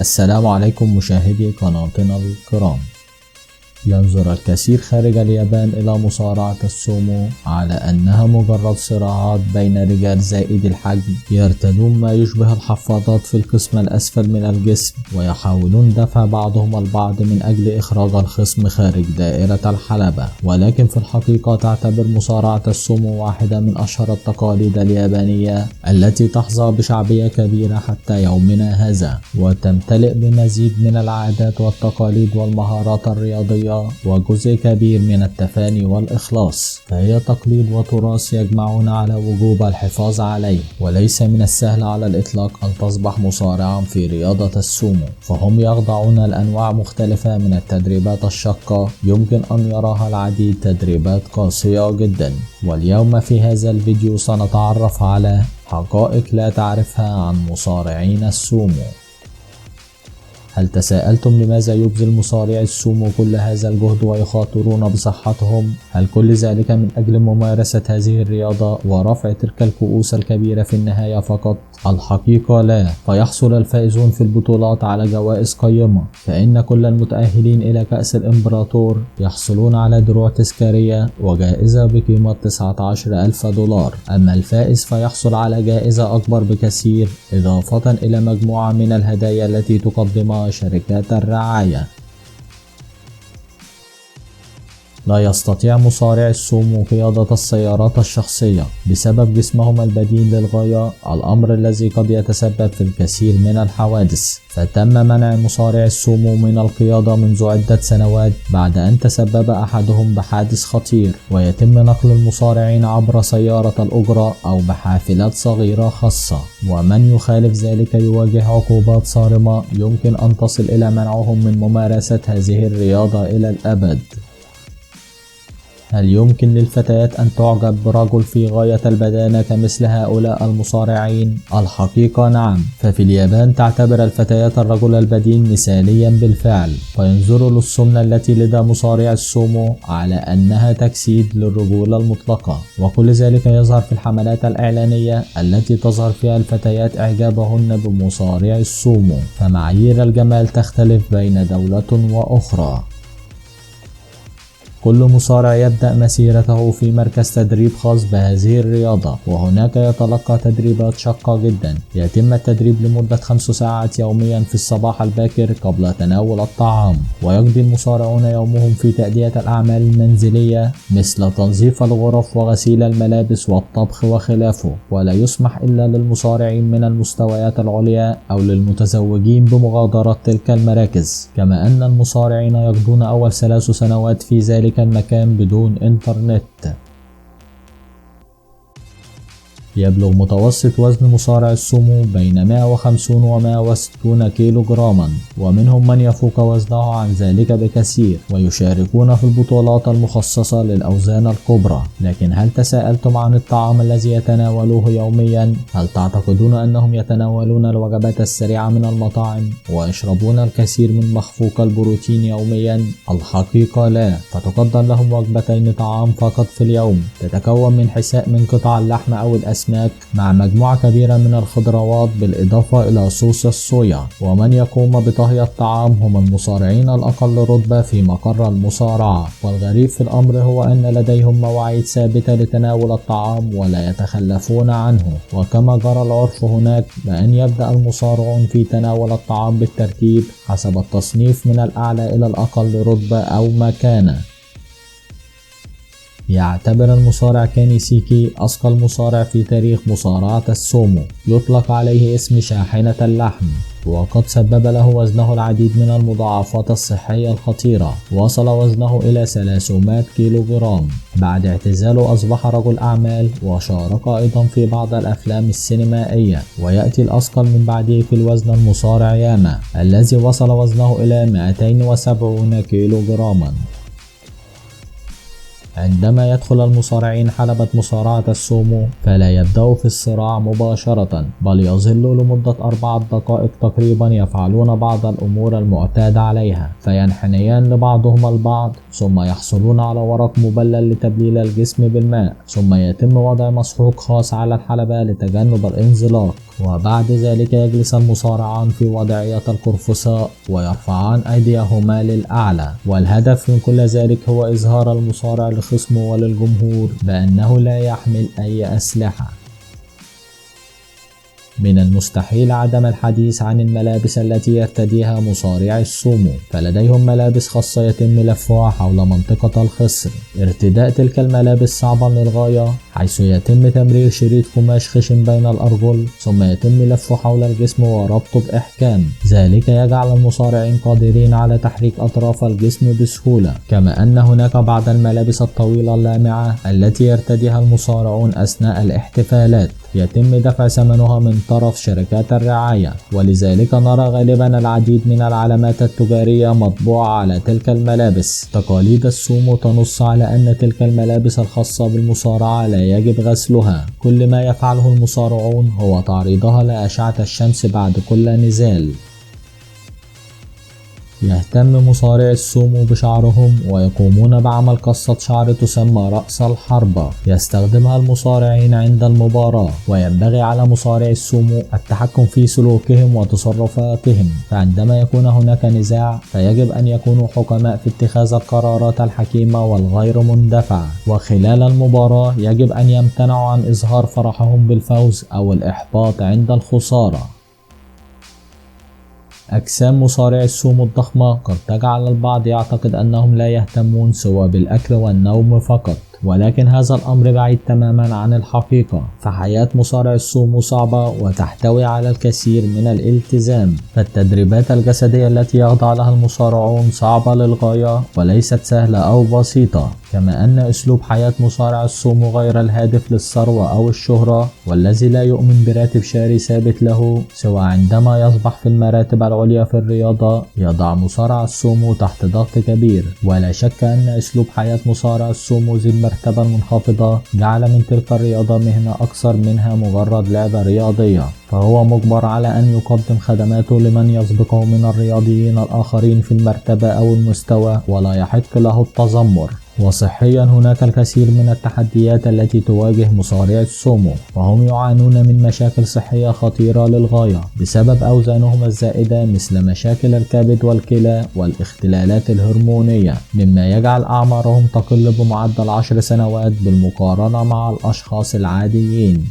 السلام عليكم مشاهدي قناتنا الكرام. ينظر الكثير خارج اليابان إلى مصارعة السومو على أنها مجرد صراعات بين رجال زائد الحجم يرتدون ما يشبه الحفاضات في القسم الأسفل من الجسم، ويحاولون دفع بعضهم البعض من أجل إخراج الخصم خارج دائرة الحلبة. ولكن في الحقيقة تعتبر مصارعة السومو واحدة من أشهر التقاليد اليابانية التي تحظى بشعبية كبيرة حتى يومنا هذا، وتمتلئ بمزيج من العادات والتقاليد والمهارات الرياضية وجزء كبير من التفاني والإخلاص. فهي تقليد وتراث يجمعون على وجوب الحفاظ عليه، وليس من السهل على الإطلاق أن تصبح مصارعا في رياضة السومو، فهم يخضعون لأنواع مختلفة من التدريبات الشاقة يمكن أن يراها العديد تدريبات قاسية جدا. واليوم في هذا الفيديو سنتعرف على حقائق لا تعرفها عن مصارعين السومو. هل تساءلتم لماذا يبذل مصارعي السومو كل هذا الجهد ويخاطرون بصحتهم؟ هل كل ذلك من أجل ممارسة هذه الرياضة ورفع تلك الكؤوس الكبيرة في النهاية فقط؟ الحقيقة لا، فيحصل الفائزون في البطولات على جوائز قيمة، فإن كل المتأهلين إلى كأس الإمبراطور يحصلون على دروع تذكارية وجائزة بقيمة 19,000 دولار، أما الفائز فيحصل على جائزة أكبر بكثير إضافة إلى مجموعة من الهدايا التي تقدمها شركات الرعاية. لا يستطيع مصارعي السومو قيادة السيارات الشخصية بسبب جسمهم البدين للغاية، الأمر الذي قد يتسبب في الكثير من الحوادث. فتم منع مصارعي السومو من القيادة منذ عدة سنوات بعد أن تسبب أحدهم بحادث خطير، ويتم نقل المصارعين عبر سيارة الأجرة أو بحافلات صغيرة خاصة، ومن يخالف ذلك يواجه عقوبات صارمة يمكن أن تصل إلى منعهم من ممارسة هذه الرياضة إلى الأبد. هل يمكن للفتيات أن تعجب برجل في غاية البدانة كمثل هؤلاء المصارعين؟ الحقيقة نعم، ففي اليابان تعتبر الفتيات الرجل البدين مثاليا بالفعل، فينظروا للسمنة التي لدى مصارع السومو على أنها تجسيد للرجولة المطلقة، وكل ذلك يظهر في الحملات الإعلانية التي تظهر فيها الفتيات إعجابهن بمصارع السومو. فمعايير الجمال تختلف بين دولة وأخرى. كل مصارع يبدأ مسيرته في مركز تدريب خاص بهذه الرياضة، وهناك يتلقى تدريبات شاقة جدا. يتم التدريب لمدة 5 ساعات يوميا في الصباح الباكر قبل تناول الطعام، ويقضي المصارعون يومهم في تأدية الأعمال المنزلية مثل تنظيف الغرف وغسيل الملابس والطبخ وخلافه، ولا يسمح إلا للمصارعين من المستويات العليا أو للمتزوجين بمغادرة تلك المراكز. كما أن المصارعين يقضون أول 3 سنوات في ذلك المكان بدون إنترنت. يبلغ متوسط وزن مصارع السومو بين 150 و 160 كيلو جراما، ومنهم من يفوق وزنه عن ذلك بكثير ويشاركون في البطولات المخصصة للأوزان الكبرى. لكن هل تساءلتم عن الطعام الذي يتناولوه يوميا؟ هل تعتقدون أنهم يتناولون الوجبات السريعة من المطاعم ويشربون الكثير من مخفوق البروتين يوميا؟ الحقيقة لا، فتقدم لهم وجبتين طعام فقط في اليوم، تتكون من حساء من قطع اللحم أو الأسماك مع مجموعة كبيرة من الخضروات بالإضافة إلى صوص الصويا. ومن يقوم بطهي الطعام هم المصارعين الأقل رتبة في مقر المصارعة. والغريب في الأمر هو أن لديهم مواعيد ثابتة لتناول الطعام ولا يتخلفون عنه، وكما جرى العرف هناك بأن يبدأ المصارعون في تناول الطعام بالترتيب حسب التصنيف من الأعلى إلى الأقل رتبة أو مكانة. يعتبر المصارع كانيسيكي أثقل مصارع في تاريخ مصارعة السومو، يطلق عليه اسم شاحنة اللحم، وقد سبب له وزنه العديد من المضاعفات الصحية الخطيرة. وصل وزنه إلى 300 كيلو جرام. بعد اعتزاله أصبح رجل أعمال وشارك أيضا في بعض الأفلام السينمائية. ويأتي الأثقل من بعده في الوزن المصارع ياما الذي وصل وزنه إلى 270 كيلو جراما. عندما يدخل المصارعين حلبة مصارعة السومو فلا يبدأوا في الصراع مباشرة، بل يظلوا لمدة 4 دقائق تقريبا يفعلون بعض الأمور المعتادة عليها، فينحنيان لبعضهما البعض، ثم يحصلون على ورق مبلل لتبليل الجسم بالماء، ثم يتم وضع مسحوق خاص على الحلبة لتجنب الانزلاق، وبعد ذلك يجلس المصارعان في وضعية القرفصاء ويرفعان أيديهما للأعلى، والهدف من كل ذلك هو إظهار المصارع لخصمه وللجمهور بأنه لا يحمل أي أسلحة. من المستحيل عدم الحديث عن الملابس التي يرتديها مصارعي السومو، فلديهم ملابس خاصة يتم لفها حول منطقة الخصر. ارتداء تلك الملابس صعبا للغاية، حيث يتم تمرير شريط قماش خشن بين الأرجل ثم يتم لفه حول الجسم وربطه بإحكام، ذلك يجعل المصارعين قادرين على تحريك أطراف الجسم بسهولة. كما أن هناك بعض الملابس الطويلة اللامعة التي يرتديها المصارعون أثناء الاحتفالات يتم دفع ثمنها من طرف شركات الرعاية، ولذلك نرى غالبا العديد من العلامات التجارية مطبوعة على تلك الملابس. تقاليد السومو تنص على أن تلك الملابس الخاصة بالمصارعة لا يجب غسلها، كل ما يفعله المصارعون هو تعريضها لأشعة الشمس بعد كل نزال. يهتم مصارعي السومو بشعرهم ويقومون بعمل قصة شعر تسمى رأس الحربة يستخدمها المصارعين عند المباراة، وينبغي على مصارعي السومو التحكم في سلوكهم وتصرفاتهم، فعندما يكون هناك نزاع فيجب أن يكونوا حكماء في اتخاذ القرارات الحكيمة والغير مندفعة، وخلال المباراة يجب أن يمتنعوا عن إظهار فرحهم بالفوز أو الإحباط عند الخسارة. أجسام مصارعي السومو الضخمة قد تجعل البعض يعتقد أنهم لا يهتمون سوى بالأكل والنوم فقط، ولكن هذا الأمر بعيد تماما عن الحقيقة، فحياة مصارع السومو صعبة وتحتوي على الكثير من الالتزام، فالتدريبات الجسدية التي يخضع لها المصارعون صعبة للغاية وليست سهلة أو بسيطة. كما أن أسلوب حياة مصارع السومو غير الهادف للثروة أو الشهرة، والذي لا يؤمن براتب شهري ثابت له سوى عندما يصبح في المراتب العليا في الرياضة، يضع مصارع السومو تحت ضغط كبير. ولا شك أن أسلوب حياة مصارع السومو ذي المرتبة المنخفضة جعل من تلك الرياضة مهنة أكثر منها مجرد لعبة رياضية، فهو مجبر على أن يقدم خدماته لمن يسبقه من الرياضيين الآخرين في المرتبة أو المستوى، ولا يحق له التذمر. وصحيا هناك الكثير من التحديات التي تواجه مصارعي السومو، وهم يعانون من مشاكل صحية خطيرة للغاية بسبب أوزانهم الزائدة، مثل مشاكل الكبد والكلى والاختلالات الهرمونية، مما يجعل أعمارهم تقل بمعدل 10 سنوات بالمقارنة مع الأشخاص العاديين.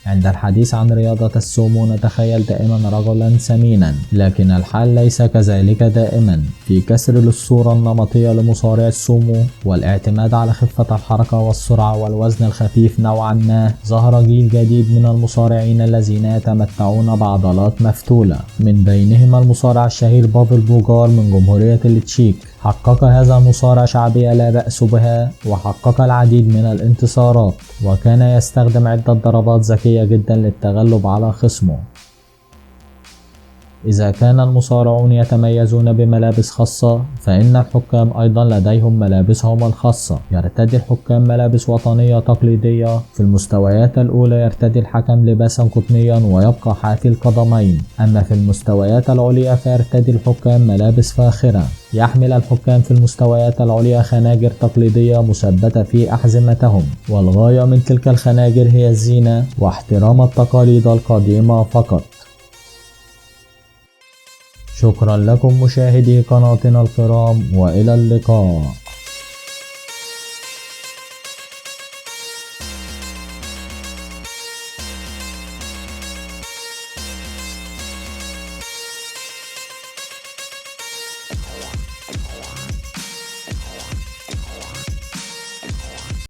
عند الحديث عن رياضة السومو نتخيل دائما رجلا سمينا، لكن الحال ليس كذلك دائما. في كسر للصورة النمطية لمصارع السومو والاعتماد على خفة الحركة والسرعة والوزن الخفيف نوعا ما، ظهر جيل جديد من المصارعين الذين يتمتعون بعضلات مفتولة، من بينهم المصارع الشهير بافل بوغار من جمهورية التشيك. حقق هذا المصارع شعبية لا بأس بها، وحقق العديد من الانتصارات، وكان يستخدم عدة ضربات ذكية جدا للتغلب على خصمه. إذا كان المصارعون يتميزون بملابس خاصة، فإن الحكام أيضا لديهم ملابسهم الخاصة. يرتدي الحكام ملابس وطنية تقليدية. في المستويات الأولى يرتدي الحكم لباسا قطنيا ويبقى حافي القدمين، أما في المستويات العليا فيرتدي الحكام ملابس فاخرة. يحمل الحكام في المستويات العليا خناجر تقليدية مثبتة في أحزمتهم، والغاية من تلك الخناجر هي الزينة واحترام التقاليد القديمة فقط. شكرا لكم مشاهدي قناتنا الكرام، وإلى اللقاء.